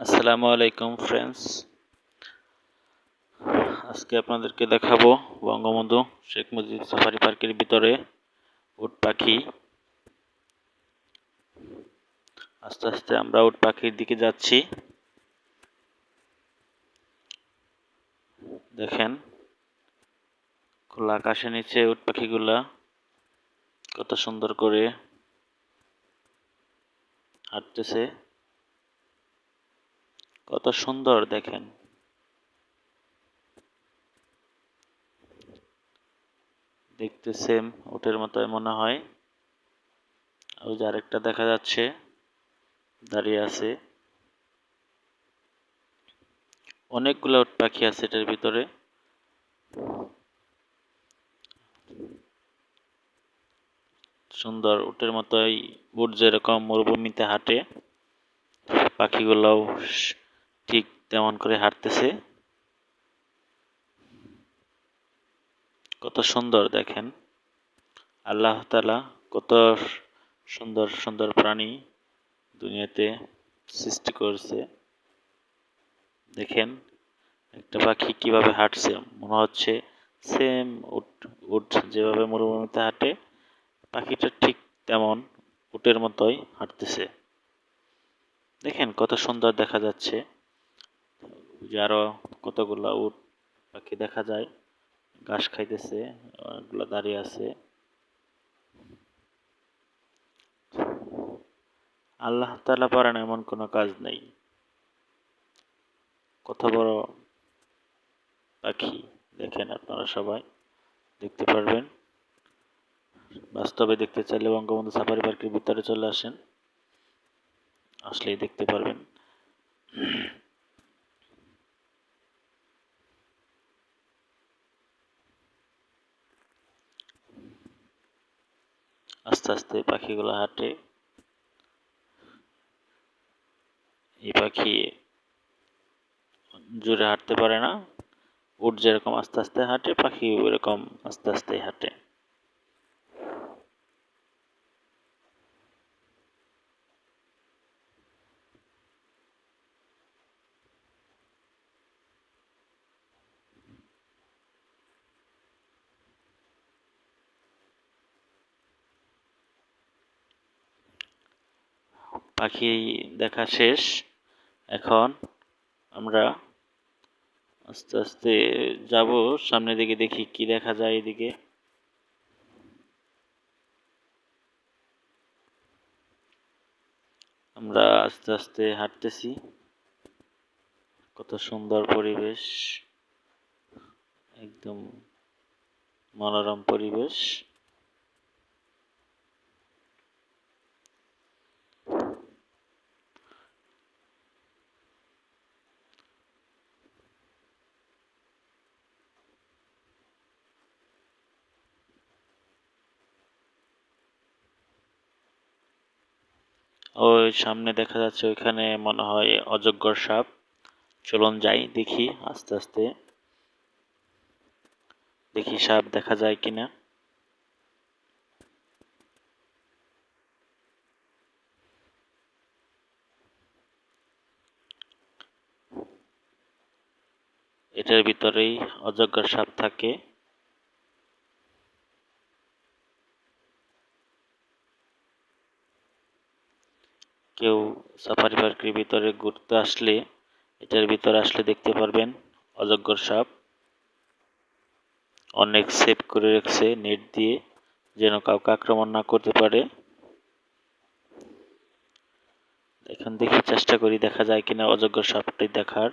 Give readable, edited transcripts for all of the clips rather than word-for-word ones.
আসসালামু আলাইকুম ফ্রেন্ডস। আজকে আপনাদেরকে দেখাবো বঙ্গবন্ধু শেখ মুজিব সাফারি পার্কের ভিতরে উট পাখি। আস্তে আস্তে আমরা উট পাখির দিকে যাচ্ছি। দেখেন খোলা আকাশের নিচে উট পাখিগুলা কত সুন্দর করে হাঁটতেছে, কত সুন্দর দেখেন। দেখতে সেম উটের মতোই মনে হয়। ওই যে আরেকটা দেখা যাচ্ছে দাঁড়িয়ে আছে। অনেকগুলো উট পাখি আছে এটার ভিতরে। সুন্দর উটের মতোই, উট যেরকম মরুভূমিতে হাঁটে পাখিগুলোও ঠিক তেমন করে হাঁটতেছে। কত সুন্দর দেখেন। আল্লাহ তাআলা কত সুন্দর সুন্দর প্রাণী দুনিয়াতে সৃষ্টি করেছে। দেখেন একটা পাখি কিভাবে হাঁটছে, মনে হচ্ছে সেম উট উট যেভাবে মরুভূমিতে হাঁটে পাখিটা ঠিক তেমন উটের মতোই হাঁটতেছে। দেখেন কত সুন্দর দেখা যাচ্ছে। যে আরো কতগুলা উট পাখি দেখা যায়, ঘাস খাইতেছে, অনেকগুলো দাঁড়িয়ে আছে। আল্লাহ তাআলা পারেন এমন কোনো কাজ নেই। কত বড় পাখি দেখেন, আপনারা সবাই দেখতে পারবেন। বাস্তবে দেখতে চাইলে বঙ্গবন্ধু সাফারি পার্কের ভিতরে চলে আসেন, আসলেই দেখতে পারবেন। আস্তে আস্তে পাখিগুলো হাঁটে। এই পাখি জোরে হাঁটতে পারে না। উট যেরকম আস্তে আস্তে হাঁটে, পাখি ওইরকম আস্তে আস্তে হাঁটে। পাখি দেখা শেষ। এখন আমরা আস্তে আস্তে যাব সামনের দিকে, দেখি কি দেখা যায় এদিকে। আমরা আস্তে আস্তে হাঁটতেছি। কত সুন্দর পরিবেশ, একদম মনোরম পরিবেশ। ওই সামনে দেখা যাচ্ছে, ওইখানে মনে হয় অজগর সাপ। চলুন যাই দেখি আস্তে আস্তে, দেখি সাপ দেখা যায় কিনা। এটার ভিতরেই অজগর সাপ থাকে। কেউ সাফারি পার্কের ভিতরে ঘুরতে আসলে, এটার ভিতরে আসলে দেখতে পারবেন অজগর সাপ। অনেক সেভ করে রাখছে নেট দিয়ে, যেন কাউকে আক্রমণ না করতে পারে। এখন দেখি, চেষ্টা করি দেখা যায় কিনা অজগর সাপটি দেখার।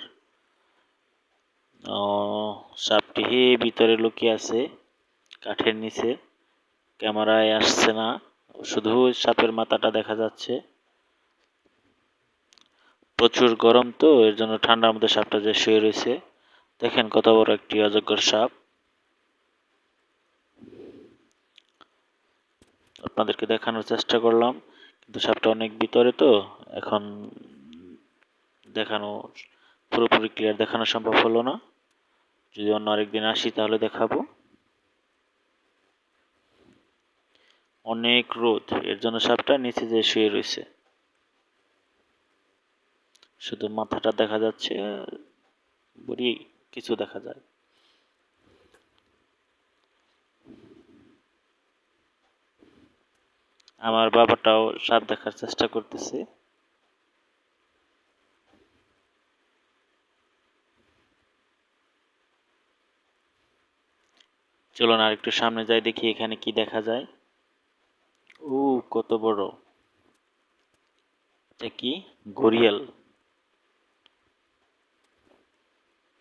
সাপটি ভিতরে লুকিয়ে আছে কাঠের নিচে, ক্যামেরায় আসছে না, শুধু সাপের মাথাটা দেখা যাচ্ছে। প্রচুর গরম তো, এর জন্য ঠান্ডার মধ্যে সাপটা যে শুয়ে রয়েছে। দেখেন কত বড় একটি অজগর সাপ। আপনাদেরকে দেখানোর চেষ্টা করলাম, কিন্তু সাপটা অনেক ভিতরে তো এখন দেখানো পুরোপুরি ক্লিয়ার দেখানো সম্ভব হলো না। যদি অন্য আরেকদিন আসি তাহলে দেখাবো। অনেক রোদ, এর জন্য সাপটা নিচে যে শুয়ে রয়েছে। শুধু মাথাটা দেখা যাচ্ছে, বডি কিছু দেখা যায়। আমার বাবাটাও সাপ দেখার চেষ্টা করতেছে। চলুন আর একটু সামনে যাই, দেখি এখানে কি দেখা যায়। ও, কত বড়! এটা কি? ঘড়িয়াল।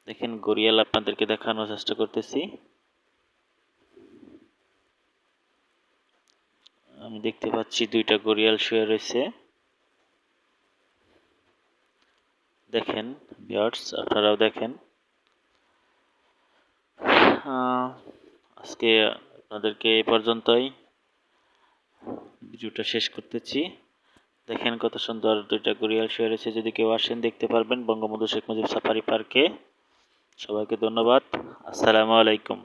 দেখেন, ঘড়িয়াল আপনাদেরকে দেখানোর চেষ্টা করতেছি। আমি দেখতে পাচ্ছি দুইটা ঘড়িয়াল শুয়ে রয়েছে। দেখেন ভিউয়ার্স, আপনারাও দেখেন। আজকে আপনাদেরকে এই পর্যন্তই ভিডিওটা শেষ করতেছি। দেখেন কত সুন্দর দুইটা ঘড়িয়াল শুয়ে রয়েছে। যদি কেউ আসেন দেখতে পারবেন বঙ্গবন্ধু শেখ মুজিব সাফারি পার্কে। সবাইকে ধন্যবাদ। আসসালামু আলাইকুম।